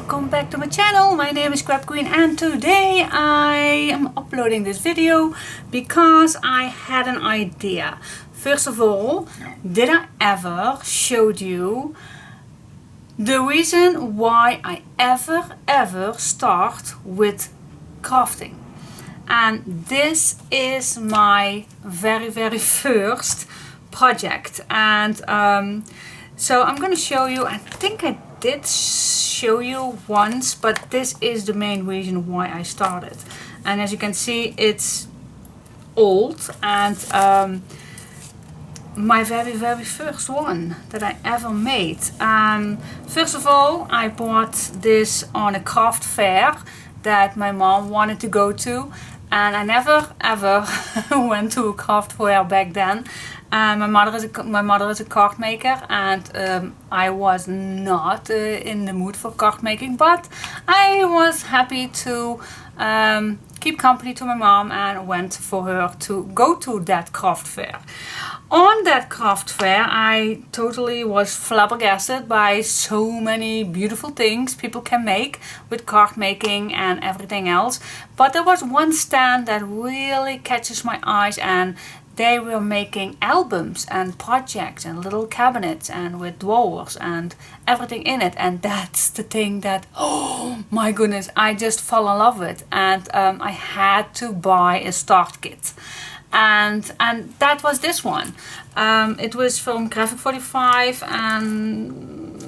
welcome back to my channel. My name is scrapqueen and today I am uploading this video because I had an idea. First of all, did I ever showed you the reason why I ever start with crafting? And this is my very first project, and so I'm going to show you. I think I did show you once, but this is the main reason why I started. And as you can see, it's old, and my very first one that I ever made. First of all, I bought this on a craft fair that my mom wanted to go to, and I never ever went to a craft fair back then. My mother is a card maker, and I was not in the mood for card making, but I was happy to keep company to my mom and went for her to go to that craft fair. On that craft fair, I totally was flabbergasted by so many beautiful things people can make with card making and everything else. But there was one stand that really catches my eyes, and they were making albums and projects and little cabinets and with drawers and everything in it. And that's the thing that, oh my goodness, I just fell in love with. And I had to buy a start kit. And that was this one. It was from Graphic 45, and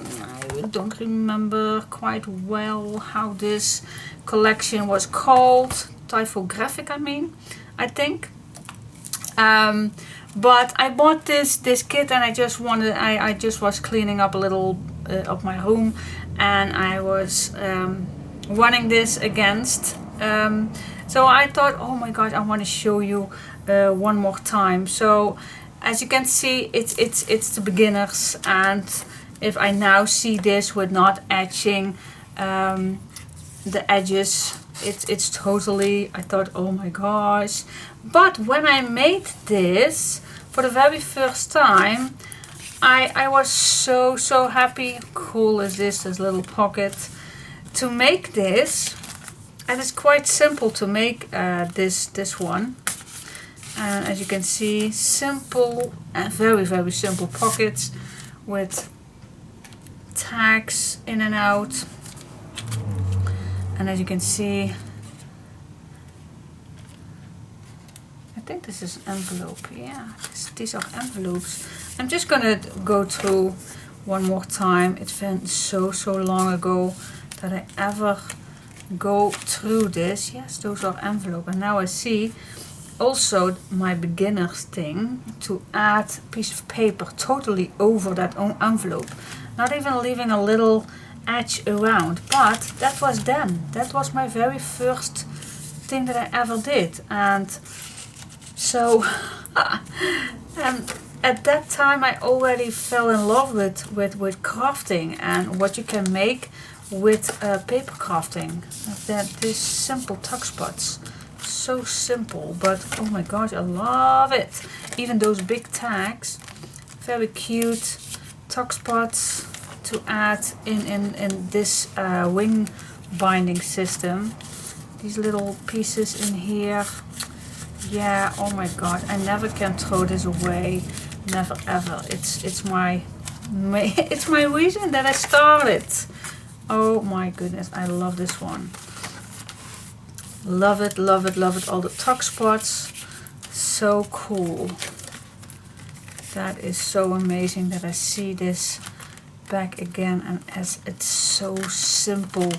I don't remember quite well how this collection was called. Typographic, I think. But I bought this kit, and I just was cleaning up a little of my room, and I was running this against. So I thought, oh my god, I want to show you one more time. So as you can see, it's the beginners, and if I now see this with not etching the edges, it's totally, I thought, oh my gosh. But when I made this for the very first time, I was so happy. Cool is this little pocket to make this. And it's quite simple to make this one. And as you can see, simple and very simple pockets with tags in and out. And as you can see, I think this is an envelope. Yeah, these are envelopes. I'm just gonna go through one more time. It's been so long ago that I ever go through this. Yes, those are envelopes. And now I see also my beginner's thing to add a piece of paper totally over that envelope, not even leaving a little edge around. But that was then. That was my very first thing that I ever did. And so at that time I already fell in love with crafting and what you can make with paper crafting. These simple tuck spots, so simple, but oh my gosh, I love it. Even those big tags, very cute tuck spots to add in this wing binding system. These little pieces in here. Yeah, oh my god, I never can throw this away, never ever. It's my it's my reason that I started. Oh my goodness, I love this one. Love it. All the tuck spots, so cool. That is so amazing that I see this back again, and as it's so simple,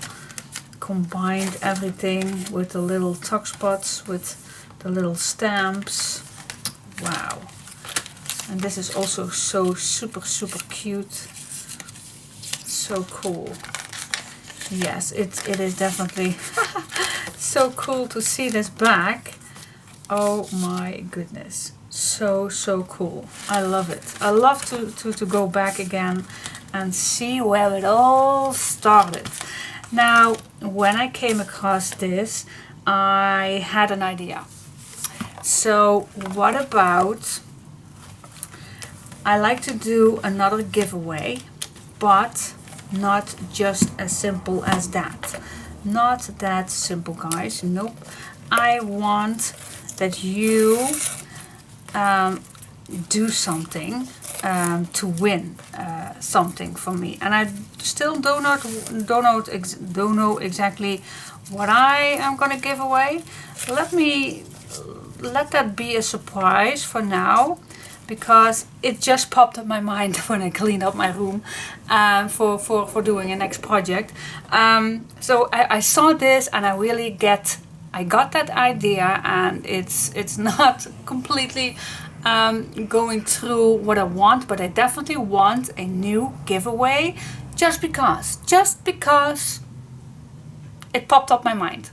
combined everything with the little tuck spots, with the little stamps. Wow. And this is also so super cute. So cool. Yes, it is definitely so cool to see this back. Oh my goodness, so cool. I love it. I love to go back again and see where it all started. Now, when I came across this, I had an idea. So what about, I like to do another giveaway, but not just as simple as that. Not that simple, guys. Nope. I want that you do something to win something from me, and I still don't know exactly what I am gonna give away. Let that be a surprise for now, because it just popped in my mind when I cleaned up my room for doing a next project. So I saw this and I got that idea, and it's not completely going through what I want, but I definitely want a new giveaway just because it popped up my mind.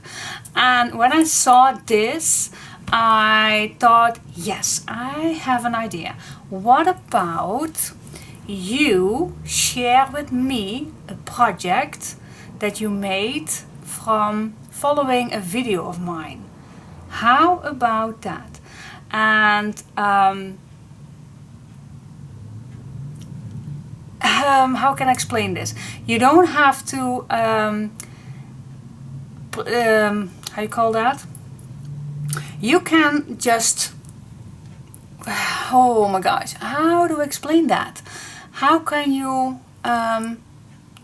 And when I saw this, I thought, yes, I have an idea. What about you share with me a project that you made from following a video of mine? How about that? And how can I explain this? You don't have to how you call that? You can just, oh my gosh, how do I explain that? How can you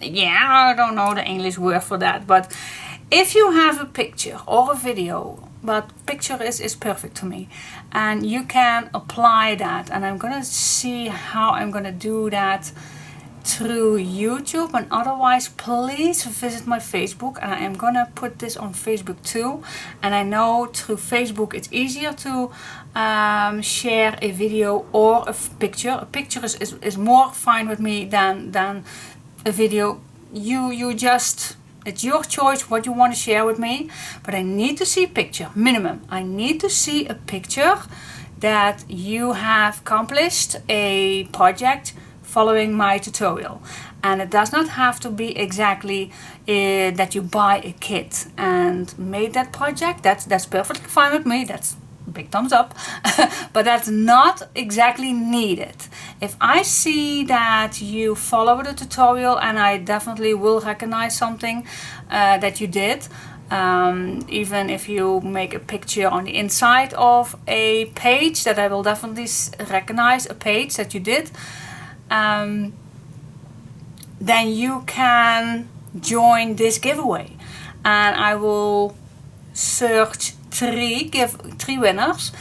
yeah, I don't know the English word for that, but if you have a picture or a video, but picture is perfect to me, and you can apply that, and I'm gonna see how I'm gonna do that through YouTube. And otherwise, please visit my Facebook, and I am gonna put this on Facebook too. And I know through Facebook it's easier to share a video or a picture. A picture is more fine with me than a video. You just, it's your choice what you want to share with me, but I need to see a picture, minimum. I need to see a picture that you have accomplished a project following my tutorial. And it does not have to be exactly that you buy a kit and made that project. That's perfectly fine with me. That's big thumbs up. But that's not exactly needed. If I see that you follow the tutorial, and I definitely will recognize something that you did, even if you make a picture on the inside of a page, that I will definitely recognize a page that you did, then you can join this giveaway, and I will search three winners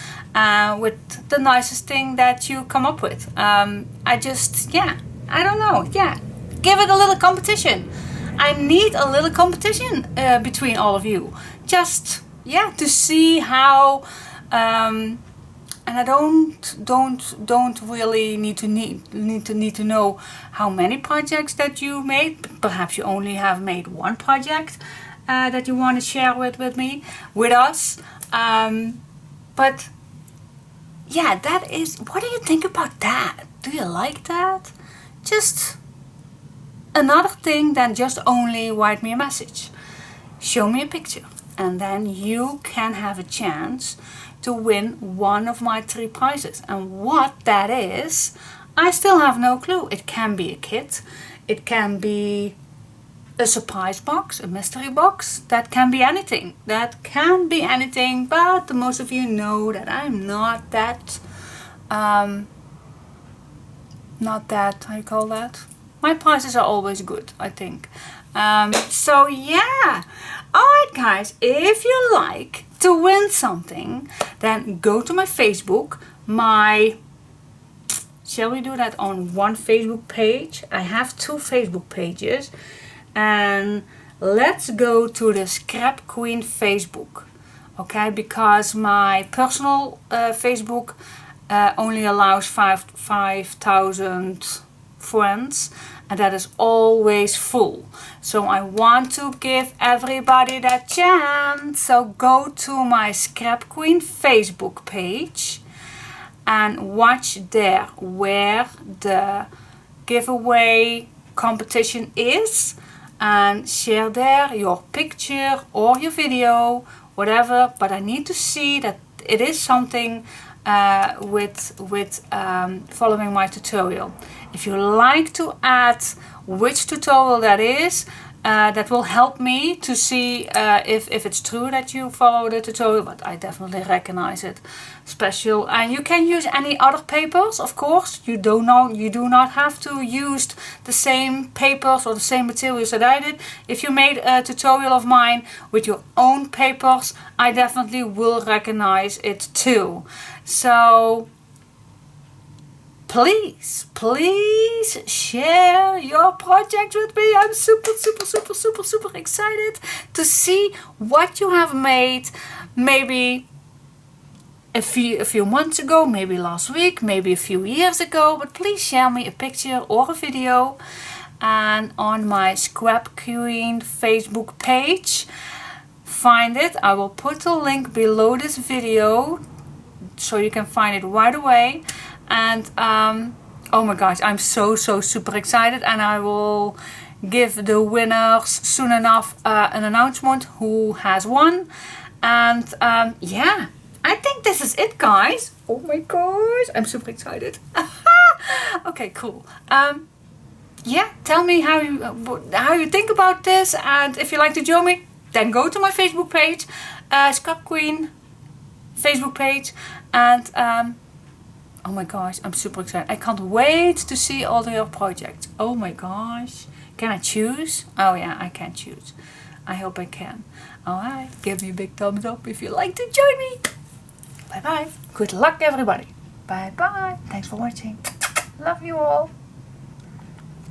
with the nicest thing that you come up with. I don't know, give it a little competition. I need a little competition between all of you, just to see how and I don't really need to know how many projects that you made. Perhaps you only have made one project that you want to share with us. But yeah, that is, what do you think about that? Do you like that? Just another thing than just only write me a message. Show me a picture, and then you can have a chance to win one of my 3 prizes. And what that is, I still have no clue. It can be a kit, it can be a surprise box, a mystery box, that can be anything. But most of you know that I'm not that, how you call that? My prizes are always good, I think. So yeah, alright guys, if you like to win something, then go to my Facebook. Shall we do that on one Facebook page? I have 2 Facebook pages, and let's go to the Scrap Queen Facebook, okay? Because my personal Facebook only allows 5,000 friends, and that is always full. So I want to give everybody that chance. So go to my Scrap Queen Facebook page and watch there where the giveaway competition is, and share there your picture or your video, whatever. But I need to see that it is something with following my tutorial. If you like to add which tutorial that is. That will help me to see if it's true that you follow the tutorial, but I definitely recognize it. Special, and you can use any other papers, of course. You do not have to use the same papers or the same materials that I did. If you made a tutorial of mine with your own papers, I definitely will recognize it too. So please share your project with me. I'm super excited to see what you have made. Maybe a few months ago, maybe last week, maybe a few years ago, but please share me a picture or a video. And on my scrapqueen Facebook page, find it. I will put a link below this video so you can find it right away. And oh my gosh, I'm so super excited, and I will give the winners soon enough an announcement who has won. And yeah, I think this is it, guys. Oh my gosh, I'm super excited. Okay, cool. Yeah, tell me how you think about this, and if you like to join me, then go to my Facebook page, scrapqueen Facebook page, and oh my gosh, I'm super excited. I can't wait to see all your projects. Oh my gosh. Can I choose? Oh yeah, I can choose. I hope I can. Alright, give me a big thumbs up if you like to join me. Bye bye. Good luck everybody. Bye bye. Thanks for watching. Love you all.